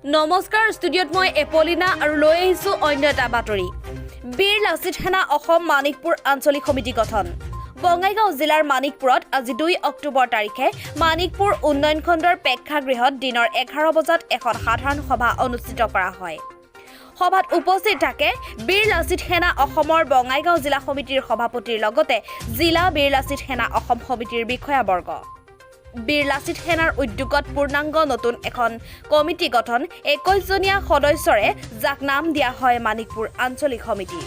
নমস্কাৰ ষ্টুডিঅ'ত মই এপলিনা আৰু লৈ আহিছোঁ অন্য এটা বাতৰি। বীৰ লাচিত সেনা অসম মানিকপুৰ আঞ্চলিক সমিতি গঠন। বঙাইগাঁও জিলাৰ মানিকপুৰত আজি 2 অক্টোবৰ তাৰিখে মানিকপুৰ উন্নয়ন খণ্ডৰ প্ৰেক্ষাগৃহত দিনৰ 11 বজাত এখন সাধাৰণ সভা অনুষ্ঠিত কৰা হয়। সভাত উপস্থিত থাকে বীৰ লাচিত সেনা অসমৰ বঙাইগাঁও জিলা সমিতিৰ সভাপতিৰ লগতে জিলা বীৰ লাচিত সেনা অসম সমিতিৰ বিষয়াবৰ্গ। বীৰ লাচিত সেনাৰ উদ্যোগত পূৰ্ণাংগ নতুন এখন কমিটি গঠন 21জনীয়া সদস্যৰে যাক নাম দিয়া হয় মানিকপুৰ আঞ্চলিক সমিতি।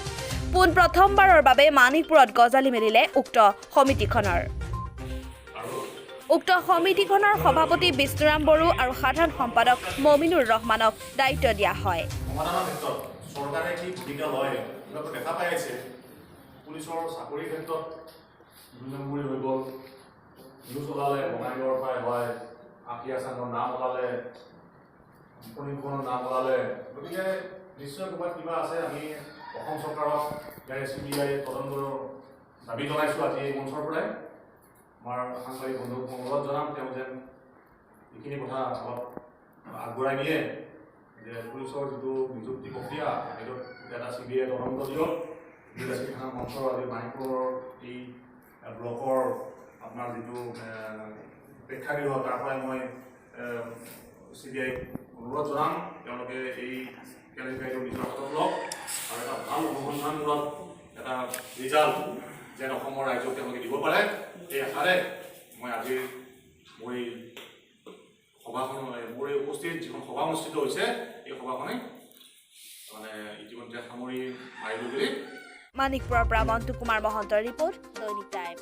পোন প্ৰথমবাৰৰ বাবে মানিকপুৰত গজালি মেলিলে উক্ত সমিতিখনৰ সভাপতি বিষ্ণুৰাম বড়ো আৰু সাধাৰণ সম্পাদক মমিনুৰ ৰহমানক দায়িত্ব দিয়া হয়। সমাধানৰ ক্ষেত্ৰত চৰকাৰে কি ভূমিকা লয় দেখা পাই আছে। পুলিচৰ চাকৰিৰ ক্ষেত্ৰত 2 নম্বৰী হৈ গ'ল, নিউজ ওলালে বঙাইগাঁৱৰ পৰাই হয়, আকিয়া চাঙৰ নাম ওলালে, মুখনিখনৰ নাম ওলালে। গতিকে নিশ্চয় ক'ৰবাত কিবা আছে। আমি অসম চৰকাৰক CBI তদন্তৰ দাবী জনাইছোঁ আজি এই মঞ্চৰ পৰাই। আমাৰ সাংবাদিক বন্ধুক অনুৰোধ জনাম তেওঁ যেন এইখিনি কথা অলপ আগবঢ়াই নিয়ে যে পুলিচৰ যিটো নিযুক্তি প্ৰক্ৰিয়া সেইটো এটা CBI তদন্ত দিয়ক। বীৰ লাচিত সেনা মঞ্চৰ আজি মানিকপুৰৰ এই ব্লকৰ আপোনাৰ যিটো প্ৰেক্ষাগৃহ তাৰ পৰাই মই CBI অনুৰোধ জনাম তেওঁলোকে এই কেলেংকাৰীটো নিজৰ হাতত লওক আৰু এটা ভাল অনুসন্ধানমূলক এটা ৰিজাল্ট যেন অসমৰ ৰাইজক তেওঁলোকে দিব পাৰে। এই আশাৰে মই আজি মোৰ এই উপস্থিত যিখন সভা অনুষ্ঠিত হৈছে এই সভাখনে ইতিমধ্যে সামৰি মাৰিলোঁ বুলি। মানিকপুৰৰ পৰা মন্টু কুমাৰ মহন্তৰ ৰিপৰ্ট, দৈনিক টাইম।